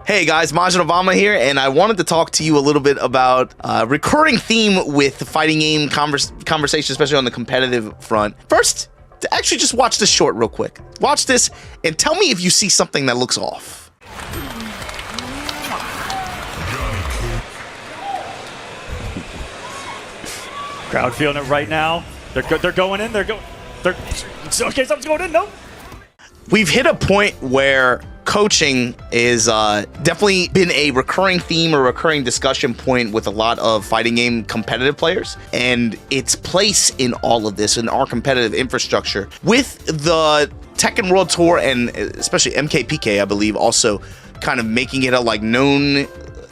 Hey guys, Majin Obama here, and I wanted to talk to you a little bit about a recurring theme with the fighting game conversation, especially on the competitive front. First, to actually just watch this short real quick. Watch this and tell me if you see something that looks off. Crowd feeling it right now. They're going in. Okay, something's going in. No. We've hit a point where coaching is definitely been a recurring theme or recurring discussion point with a lot of fighting game competitive players, and its place in all of this in our competitive infrastructure with the Tekken World Tour and especially MKPK, I believe, also kind of making it a known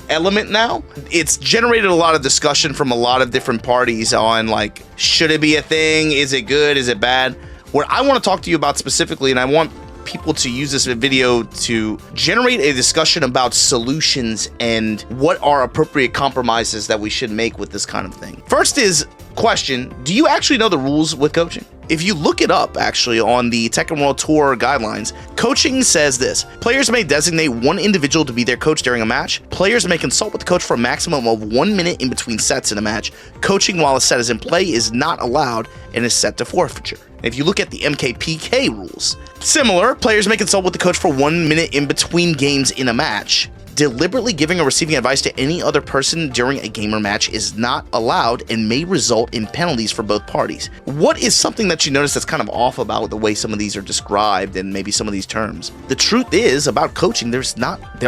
element now. It's generated a lot of discussion from a lot of different parties on should it be a thing? Is it good? Is it bad? What I want to talk to you about specifically, and I want people to use this video to generate a discussion about solutions and what are appropriate compromises that we should make with this kind of thing. First is question, do you actually know the rules with coaching? If you look it up actually on the Tekken World Tour guidelines, coaching says this: players may designate one individual to be their coach during a match. Players may consult with the coach for a maximum of 1 minute in between sets in a match. Coaching while a set is in play is not allowed and is set to forfeiture. If you look at the MKPK rules, similar, players may consult with the coach for 1 minute in between games in a match. Deliberately giving or receiving advice to any other person during a game or match is not allowed and may result in penalties for both parties. What is something that you notice that's kind of off about the way some of these are described and maybe some of these terms? The truth is about coaching, there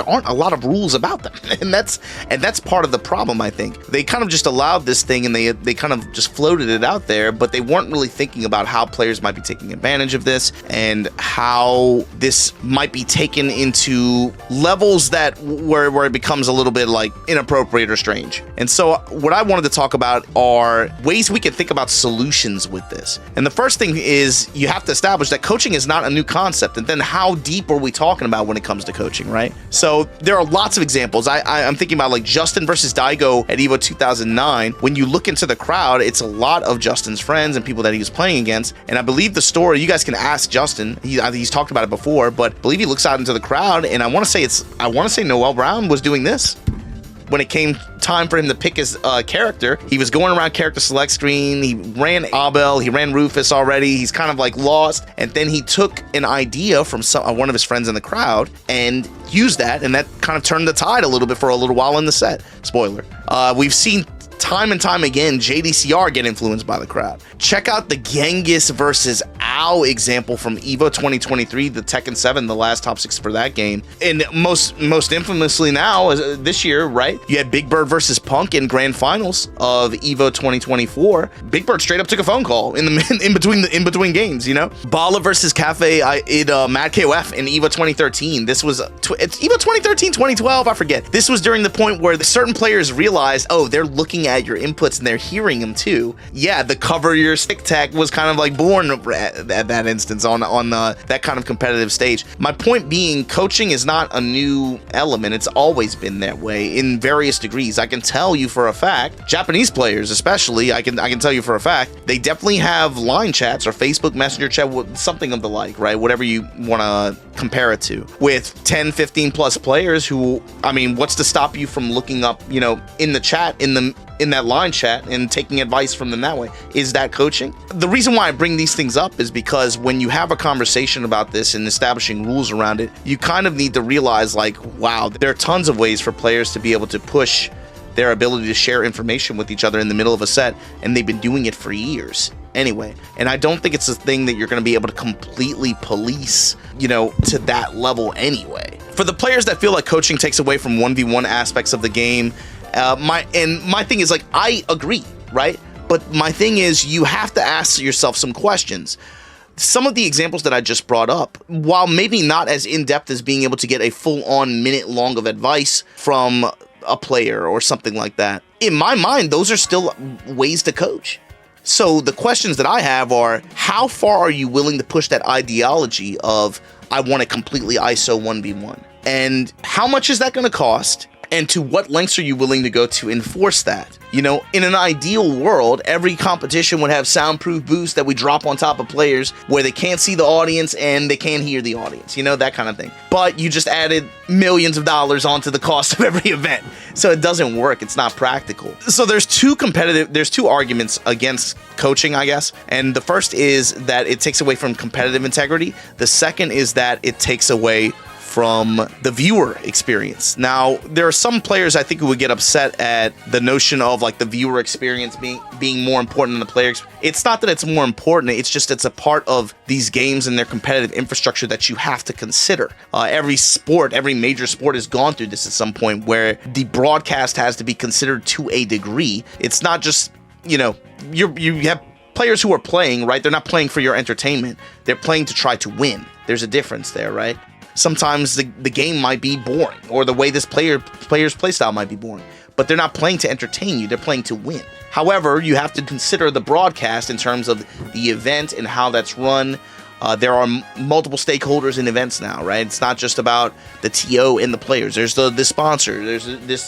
aren't a lot of rules about them, and that's part of the problem. I think they kind of just allowed this thing and they kind of just floated it out there, but they weren't really thinking about how players might be taking advantage of this and how this might be taken into levels that where it becomes a little bit inappropriate or strange. And so what I wanted to talk about are ways we can think about solutions with this. And the first thing is you have to establish that coaching is not a new concept, and then how deep are we talking about when it comes to coaching, right? So there are lots of examples. I'm thinking about Justin versus Daigo at EVO 2009. When you look into the crowd, it's a lot of Justin's friends and people that he was playing against. And I believe the story, you guys can ask Justin, I think he's talked about it before, but I believe he looks out into the crowd, and I want to say Noel Brown was doing this. When it came time for him to pick his character, he was going around character select screen. He ran Abel, he ran Rufus already. He's kind of lost, and then he took an idea from one of his friends in the crowd and used that, and that kind of turned the tide a little bit for a little while in the set. Spoiler. We've seen time and time again JDCR get influenced by the crowd. Check out the Genghis versus Ao example from EVO 2023, the Tekken 7, the last top 6 for that game. And most infamously now, this year, right? You had Big Bird versus Punk in grand finals of EVO 2024. Big Bird straight up took a phone call in between games, you know? Bala versus Cafe Mad KOF in EVO 2013. This was it's EVO 2013, 2012, I forget. This was during the point where certain players realized, oh, they're looking at your inputs and they're hearing them too. Yeah, the cover your stick tech was kind of born at that instance on that kind of competitive stage. My point being, coaching is not a new element. It's always been that way in various degrees. I can tell you for a fact, Japanese players especially, I can tell you for a fact, they definitely have line chats or Facebook Messenger chat, something of the like, right? Whatever you want to compare it to, with 10, 15 plus players who, I mean, what's to stop you from looking up, in the chat, in that line chat and taking advice from them that way? Is that coaching? The reason why I bring these things up is because when you have a conversation about this and establishing rules around it, you kind of need to realize wow, there are tons of ways for players to be able to push their ability to share information with each other in the middle of a set, and they've been doing it for years anyway. And I don't think it's a thing that you're going to be able to completely police, to that level anyway. For the players that feel like coaching takes away from 1v1 aspects of the game, my thing is I agree, right? But my thing is you have to ask yourself some questions. Some of the examples that I just brought up, while maybe not as in-depth as being able to get a full-on minute long of advice from a player or something like that, in my mind, those are still ways to coach. So the questions that I have are, how far are you willing to push that ideology of, I want to completely ISO 1v1? And how much is that going to cost? And to what lengths are you willing to go to enforce that? You know, in an ideal world, every competition would have soundproof booths that we drop on top of players where they can't see the audience and they can't hear the audience, you know, that kind of thing. But you just added millions of dollars onto the cost of every event. So it doesn't work. It's not practical. So there's two arguments against coaching, I guess. And the first is that it takes away from competitive integrity. The second is that it takes away from the viewer experience. Now, there are some players I think who would get upset at the notion of like the viewer experience being more important than the player experience. It's not that it's more important, it's just it's a part of these games and their competitive infrastructure that you have to consider. Every major sport has gone through this at some point where the broadcast has to be considered to a degree. It's not just, you know, you have players who are playing, right? They're not playing for your entertainment. They're playing to try to win. There's a difference there, right? Sometimes the game might be boring, or the way this player's playstyle might be boring, but they're not playing to entertain you, they're playing to win. However, you have to consider the broadcast in terms of the event and how that's run. There are multiple stakeholders in events now, right? It's not just about the TO and the players. There's the sponsor, there's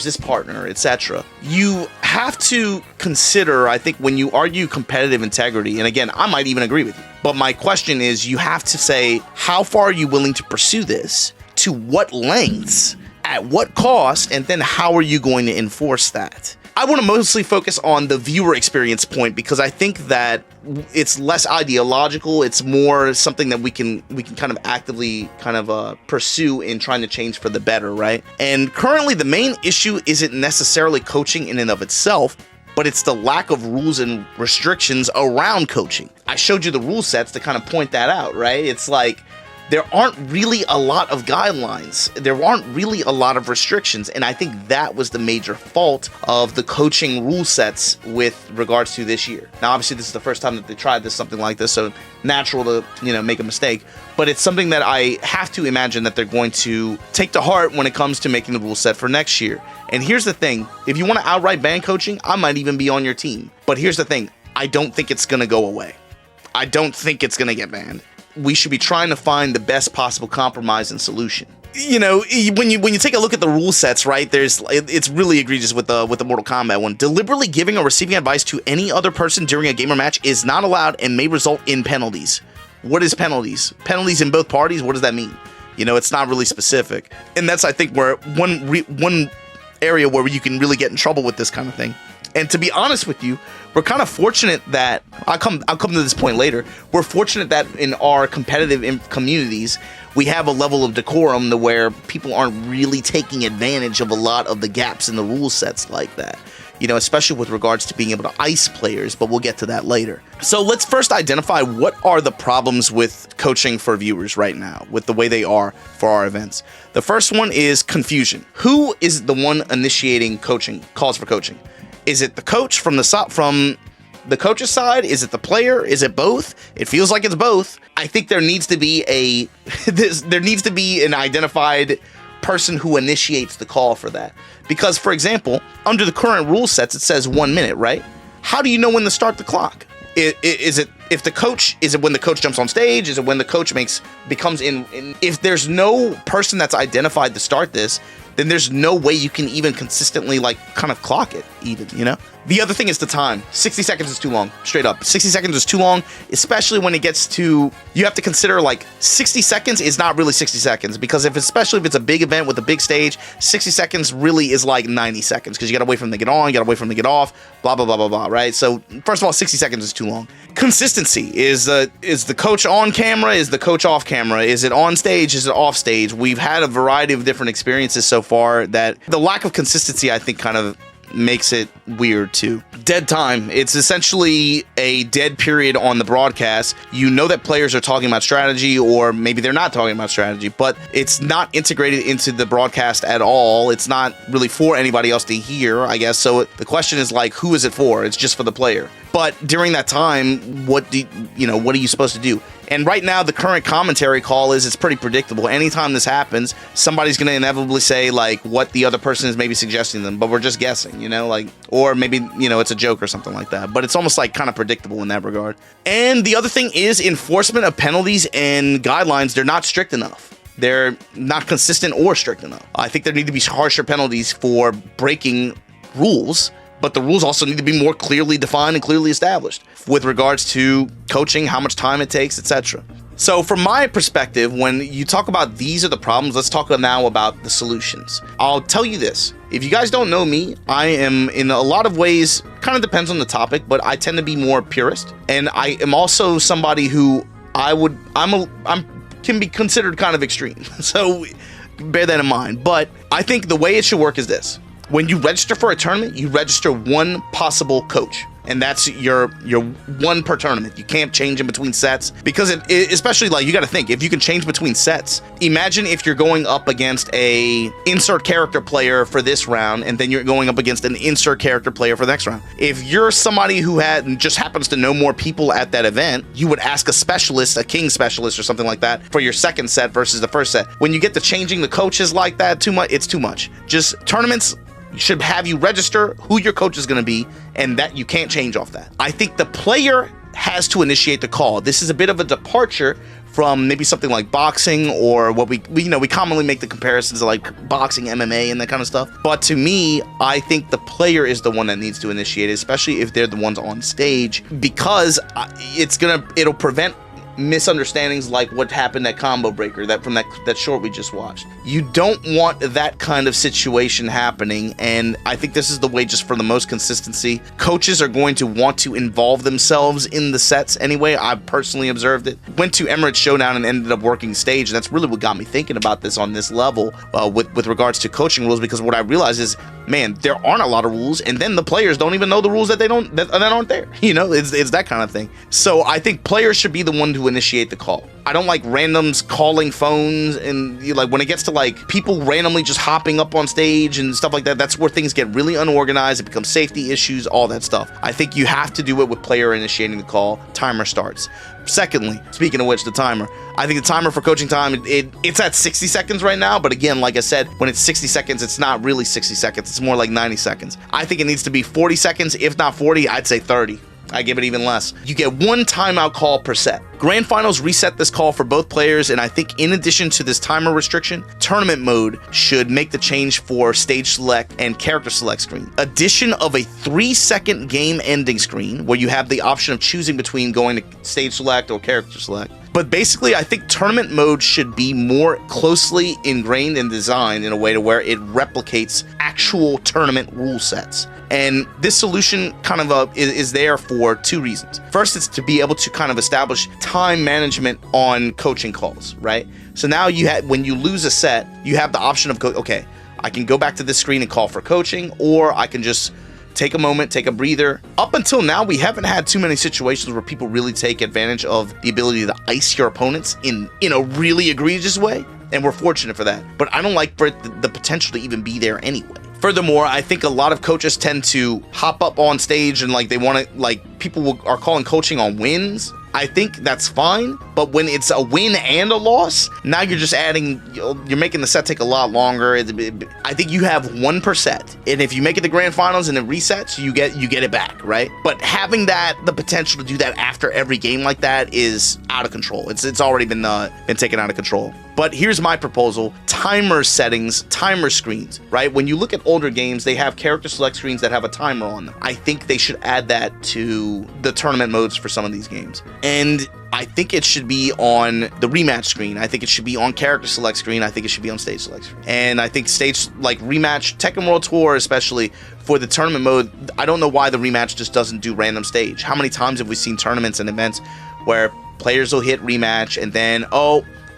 this partner, etc. You have to consider, I think, when you argue competitive integrity, and again, I might even agree with you, but my question is, you have to say, how far are you willing to pursue this? To what lengths? At what cost? And then how are you going to enforce that? I want to mostly focus on the viewer experience point because I think that it's less ideological. It's more something that we can kind of actively pursue in trying to change for the better, right? And currently the main issue isn't necessarily coaching in and of itself, but it's the lack of rules and restrictions around coaching. I showed you the rule sets to kind of point that out, right? It's like there aren't really a lot of guidelines. There aren't really a lot of restrictions. And I think that was the major fault of the coaching rule sets with regards to this year. Now, obviously, this is the first time that they tried something like this, so natural to, make a mistake. But it's something that I have to imagine that they're going to take to heart when it comes to making the rule set for next year. And here's the thing. If you want to outright ban coaching, I might even be on your team. But here's the thing. I don't think it's going to go away. I don't think it's going to get banned. We should be trying to find the best possible compromise and solution. When you take a look at the rule sets, right, it's really egregious with the Mortal Kombat one. Deliberately giving or receiving advice to any other person during a game or match is not allowed and may result in penalties. What is penalties? Penalties in both parties? What does that mean? It's not really specific. And that's, I think, where one area where you can really get in trouble with this kind of thing. And to be honest with you, we're kind of fortunate that I'll come to this point later. We're fortunate that in our competitive communities, we have a level of decorum to where people aren't really taking advantage of a lot of the gaps in the rule sets like that. Especially with regards to being able to ice players, but we'll get to that later. So let's first identify what are the problems with coaching for viewers right now, with the way they are for our events. The first one is confusion. Who is the one initiating calls for coaching? Is it the coach from the coach's side? Is it the player? Is it both? It feels like it's both. I think there needs to be an identified person who initiates the call for that. Because, for example, under the current rule sets, it says 1 minute, right? How do you know when to start the clock? Is it when the coach jumps on stage? Is it when the coach becomes in? If there's no person that's identified to start this, then there's no way you can even consistently kind of clock it even, The other thing is the time. 60 seconds is too long, straight up. 60 seconds is too long, especially when it gets to, you have to consider 60 seconds is not really 60 seconds because especially if it's a big event with a big stage, 60 seconds really is like 90 seconds because you got to wait for them to get on, you got to wait for them to get off, blah, blah, blah, blah, blah, right? So first of all, 60 seconds is too long. Consistency. Is the coach on camera? Is the coach off camera? Is it on stage? Is it off stage? We've had a variety of different experiences so far that the lack of consistency, I think, kind of makes it weird too. Dead time. It's essentially a dead period on the broadcast. You know that players are talking about strategy, or maybe they're not talking about strategy, but it's not integrated into the broadcast at all. It's not really for anybody else to hear, I guess. So the question is who is it for? It's just for the player. But during that time, what are you supposed to do? And right now, the current commentary call it's pretty predictable. Anytime this happens, somebody's going to inevitably say what the other person is maybe suggesting them, but we're just guessing, or maybe, it's a joke or something like that. But it's almost kind of predictable in that regard. And the other thing is enforcement of penalties and guidelines. They're not strict enough. they're not consistent or strict enough. I think there need to be harsher penalties for breaking rules, but the rules also need to be more clearly defined and clearly established with regards to coaching, how much time it takes, etc. So from my perspective, when you talk about these are the problems, let's talk now about the solutions. I'll tell you this. If you guys don't know me, I am in a lot of ways, kind of depends on the topic, but I tend to be more purist. And I am also somebody who can be considered kind of extreme. So bear that in mind. But I think the way it should work is this. When you register for a tournament, you register one possible coach. And that's your one per tournament. You can't change in between sets because it especially like you got to think if you can change between sets. Imagine if you're going up against a insert character player for this round, and then you're going up against an insert character player for the next round. If you're somebody who just happens to know more people at that event, you would ask a specialist, a king specialist or something like that, for your second set versus the first set. When you get to changing the coaches like that too much, it's too much. Just tournaments should have you register who your coach is going to be, and that you can't change off that. I think the player has to initiate the call. This is a bit of a departure from maybe something like boxing or what we commonly make the comparisons of like boxing, MMA, and that kind of stuff. But to me, I think the player is the one that needs to initiate it, especially if they're the ones on stage, because it'll prevent misunderstandings like what happened at Combo Breaker, that short we just watched. You don't want that kind of situation happening, and I think this is the way just for the most consistency. Coaches are going to want to involve themselves in the sets anyway. I've personally observed it. Went to Emirates Showdown and ended up working stage, and that's really what got me thinking about this on this level with regards to coaching rules, because what I realized is, man, there aren't a lot of rules, and then the players don't even know the rules that aren't there. It's that kind of thing. So I think players should be the one to initiate the call. I don't like randoms calling phones, and like when it gets to like people randomly just hopping up on stage and stuff like that, that's where things get really unorganized. It becomes safety issues, all that stuff. I think you have to do it with player initiating the call. Timer starts. Secondly, speaking of which, the timer. I think the timer for coaching time, it's at 60 seconds right now, but again, like I said, when it's 60 seconds, it's not really 60 seconds. It's more like 90 seconds. I think it needs to be 40 seconds. If not 40, I'd say 30. I give it even less. You get one timeout call per set. Grand Finals reset this call for both players, and I think in addition to this timer restriction, tournament mode should make the change for stage select and character select screen. Addition of a 3-second game ending screen where you have the option of choosing between going to stage select or character select. But basically, I think tournament mode should be more closely ingrained and designed in a way to where it replicates actual tournament rule sets. And this solution kind of is there for two reasons. First, it's to be able to kind of establish time management on coaching calls, right? So now when you lose a set, you have the option of, okay, I can go back to this screen and call for coaching, or I can just take a moment, take a breather. Up until now, we haven't had too many situations where people really take advantage of the ability to ice your opponents in a really egregious way, and we're fortunate for that. But I don't like for the potential to even be there anyway. Furthermore, I think a lot of coaches tend to hop up on stage and like they want to, like people are calling coaching on wins. I think that's fine, but when it's a win and a loss, now you're just you're making the set take a lot longer. I think you have one per set, and if you make it to Grand Finals and it resets, you get it back, right? But having the potential to do that after every game like that is out of control. It's already been taken out of control. But here's my proposal: timer settings, timer screens, right? When you look at older games, they have character select screens that have a timer on them. I think they should add that to the tournament modes for some of these games. And I think it should be on the rematch screen. I think it should be on character select screen. I think it should be on stage select screen. And I think stage like rematch, Tekken World Tour, especially for the tournament mode, I don't know why the rematch just doesn't do random stage. How many times have we seen tournaments and events where players will hit rematch and then,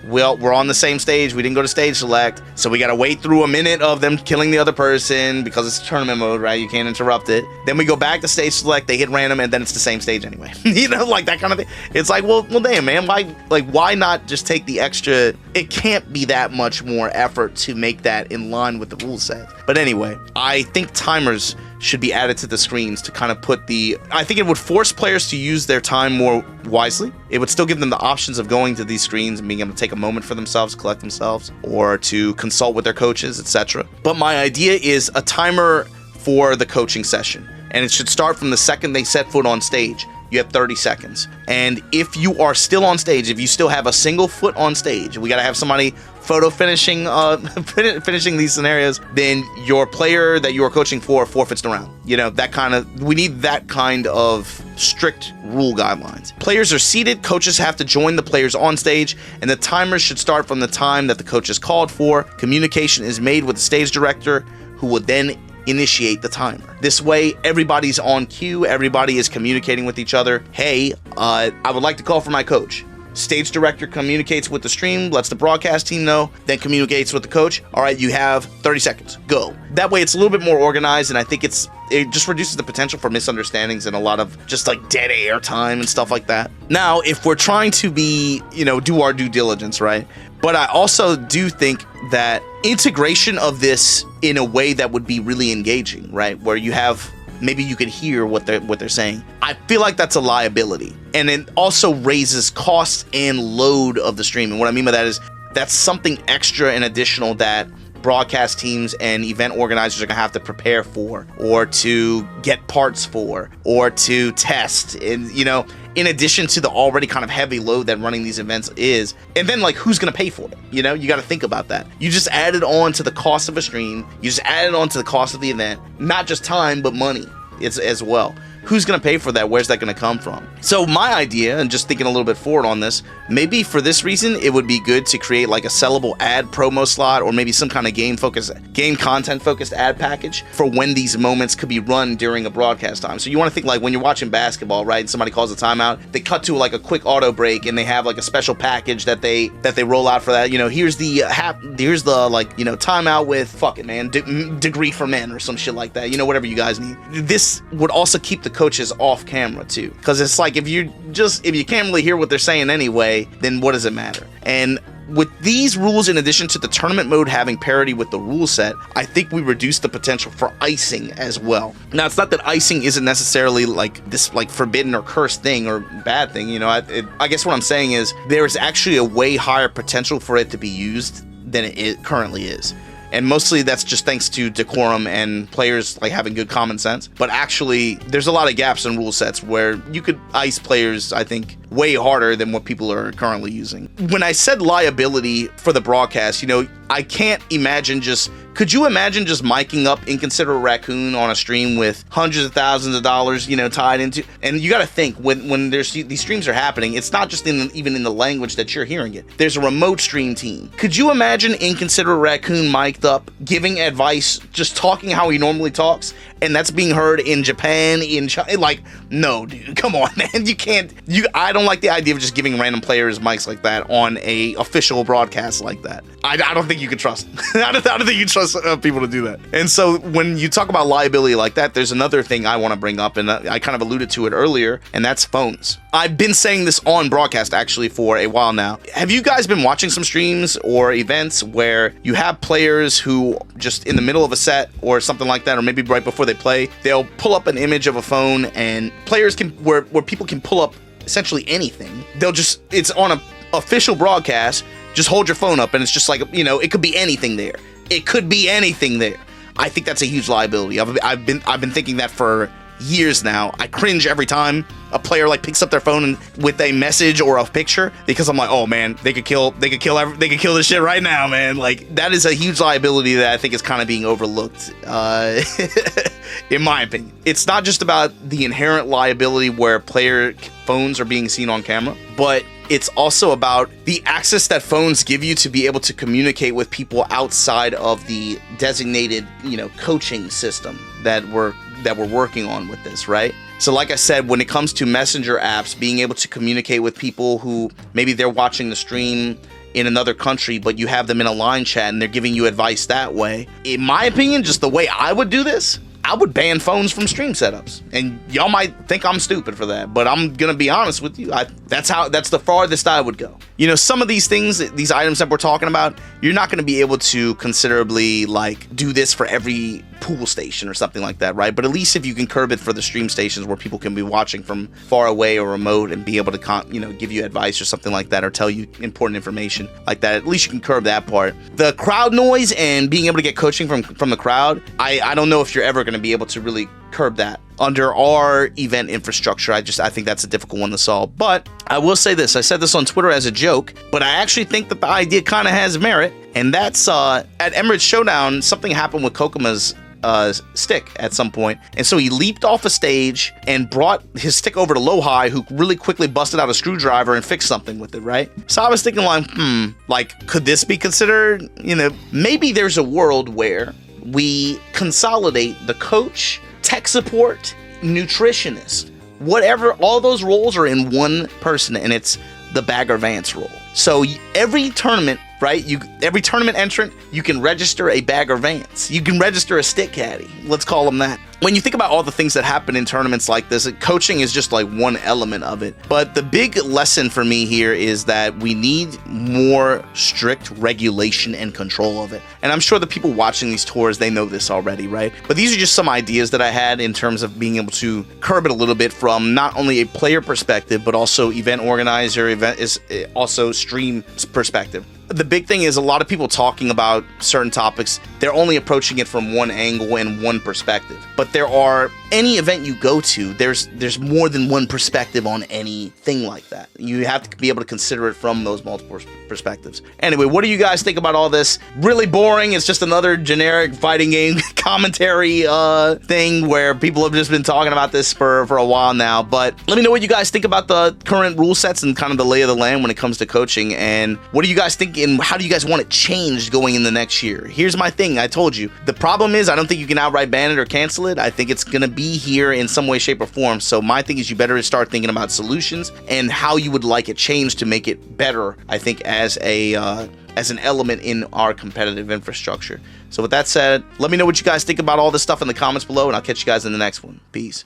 well, we're on the same stage. We didn't go to stage select, so we got to wait through a minute of them killing the other person because it's tournament mode, right? You can't interrupt it. Then we go back to stage select. They hit random, and then it's the same stage anyway. Like that kind of thing. It's like, well, damn, man. Why not just take the extra? It can't be that much more effort to make that in line with the rule set. But anyway, I think timers should be added to the screens to kind of I think it would force players to use their time more wisely. It would still give them the options of going to these screens and being able to take a moment for themselves, collect themselves, or to consult with their coaches, etc. But my idea is a timer for the coaching session, and it should start from the second they set foot on stage. you have 30 seconds. And if you are still on stage, if you still have a single foot on stage, we got to have somebody photo finishing finishing these scenarios, then your player that you are coaching for forfeits the round. You know, we need that kind of strict rule guidelines. Players are seated, coaches have to join the players on stage, and the timers should start from the time that the coach is called for. Communication is made with the stage director, who will then initiate the timer. This way, everybody's on cue, everybody is communicating with each other. Hey, I would like to call for my coach. Stage director communicates with the stream, lets the broadcast team know, then communicates with the coach. All right, you have 30 seconds. Go. That way, it's a little bit more organized, and I think it just reduces the potential for misunderstandings and a lot of just like dead air time and stuff like that. Now, if we're trying to be, do our due diligence, right? But I also do think that integration of this in a way that would be really engaging, right? Where you have, maybe you could hear what they're saying. I feel like that's a liability. And it also raises cost and load of the stream. And what I mean by that is that's something extra and additional that broadcast teams and event organizers are gonna have to prepare for, or to get parts for, or to test. And in addition to the already kind of heavy load that running these events is, and then like who's gonna pay for it? You got to think about that. You just added on to the cost of a stream. You just added on to the cost of the event, not just time but money as well. Who's going to pay for that? Where's that going to come from? So my idea, and just thinking a little bit forward on this, maybe for this reason, it would be good to create like a sellable ad promo slot, or maybe some kind of game content focused ad package for when these moments could be run during a broadcast time. So you want to think like when you're watching basketball, right? And somebody calls a timeout, they cut to like a quick auto break, and they have like a special package that they roll out for that. Here's the timeout with fuck it, man, degree for men or some shit like that. Whatever you guys need. This would also keep the coaches off camera too, because it's like if you can't really hear what they're saying anyway, then what does it matter? And with these rules, in addition to the tournament mode having parity with the rule set, I think we reduce the potential for icing as well. Now, it's not that icing isn't necessarily like this like forbidden or cursed thing or bad thing. I guess what I'm saying is there is actually a way higher potential for it to be used than it currently is. And mostly that's just thanks to decorum and players like having good common sense. But actually, there's a lot of gaps in rule sets where you could ice players, I think, way harder than what people are currently using. When I said liability for the broadcast, I can't imagine could you imagine just miking up Inconsiderate Raccoon on a stream with hundreds of thousands of dollars, tied into? And you got to think when these streams are happening, it's not just even in the language that you're hearing it. There's a remote stream team. Could you imagine Inconsiderate Raccoon mic'd up, giving advice, just talking how he normally talks, and that's being heard in Japan, in China? Like, no, dude, come on, man. You can't. I don't like the idea of just giving random players mics like that on a official broadcast like that. I don't think you can trust. I don't think you trust people to do that. And so when you talk about liability like that, there's another thing I want to bring up, and I kind of alluded to it earlier, and that's phones. I've been saying this on broadcast actually for a while now. Have you guys been watching some streams or events where you have players who just in the middle of a set or something like that, or maybe right before they play, they'll pull up an image of a phone, and players can, where people can pull up essentially anything. It's on an official broadcast, just hold your phone up, and it's just like, it could be anything there. It could be anything there. I think that's a huge liability. I've been thinking that for years now. I cringe every time a player like picks up their phone with a message or a picture, because I'm like, oh man, they could kill this shit right now, man. Like, that is a huge liability that I think is kind of being overlooked, in my opinion. It's not just about the inherent liability where player phones are being seen on camera, but it's also about the access that phones give you to be able to communicate with people outside of the designated, coaching system that we're working on with this, right? So like I said, when it comes to messenger apps, being able to communicate with people who maybe they're watching the stream in another country, but you have them in a line chat and they're giving you advice that way. In my opinion, just the way I would do this, I would ban phones from stream setups. And y'all might think I'm stupid for that, but I'm gonna be honest with you. That's the farthest I would go. Some of these things, these items that we're talking about, you're not gonna be able to considerably do this for every pool station or something like that, right? But at least if you can curb it for the stream stations where people can be watching from far away or remote and be able to give you advice or something like that, or tell you important information like that, at least you can curb that part. The crowd noise and being able to get coaching from the crowd, I don't know if you're ever going to be able to really curb that under our event infrastructure. I think that's a difficult one to solve. But I will say this, I said this on Twitter as a joke, but I actually think that the idea kind of has merit, and that's at Emirates Showdown, something happened with Kokoma's stick at some point, and so he leaped off a stage and brought his stick over to Low High, who really quickly busted out a screwdriver and fixed something with it, right? So I was thinking like, could this be considered, maybe there's a world where we consolidate the coach, tech support, nutritionist, whatever, all those roles are in one person, and it's the Bagger Vance role. So every tournament, right? Every tournament entrant, you can register a Bagger Vance. You can register a stick caddy. Let's call them that. When you think about all the things that happen in tournaments like this, coaching is just like one element of it. But the big lesson for me here is that we need more strict regulation and control of it. And I'm sure the people watching these tours, they know this already, right? But these are just some ideas that I had in terms of being able to curb it a little bit from not only a player perspective, but also event organizer, also stream perspective. The big thing is a lot of people talking about certain topics, they're only approaching it from one angle and one perspective. But any event you go to, there's more than one perspective on anything like that. You have to be able to consider it from those multiple perspectives. Anyway, what do you guys think about all this? Really boring. It's just another generic fighting game commentary thing where people have just been talking about this for a while now. But let me know what you guys think about the current rule sets and kind of the lay of the land when it comes to coaching. And what do you guys think, and how do you guys want it changed going in the next year? Here's my thing. I told you. The problem is I don't think you can outright ban it or cancel it. I think it's going to be here in some way, shape, or form. So my thing is you better start thinking about solutions and how you would like it changed to make it better, I think, as an element in our competitive infrastructure. So with that said, let me know what you guys think about all this stuff in the comments below, and I'll catch you guys in the next one. Peace.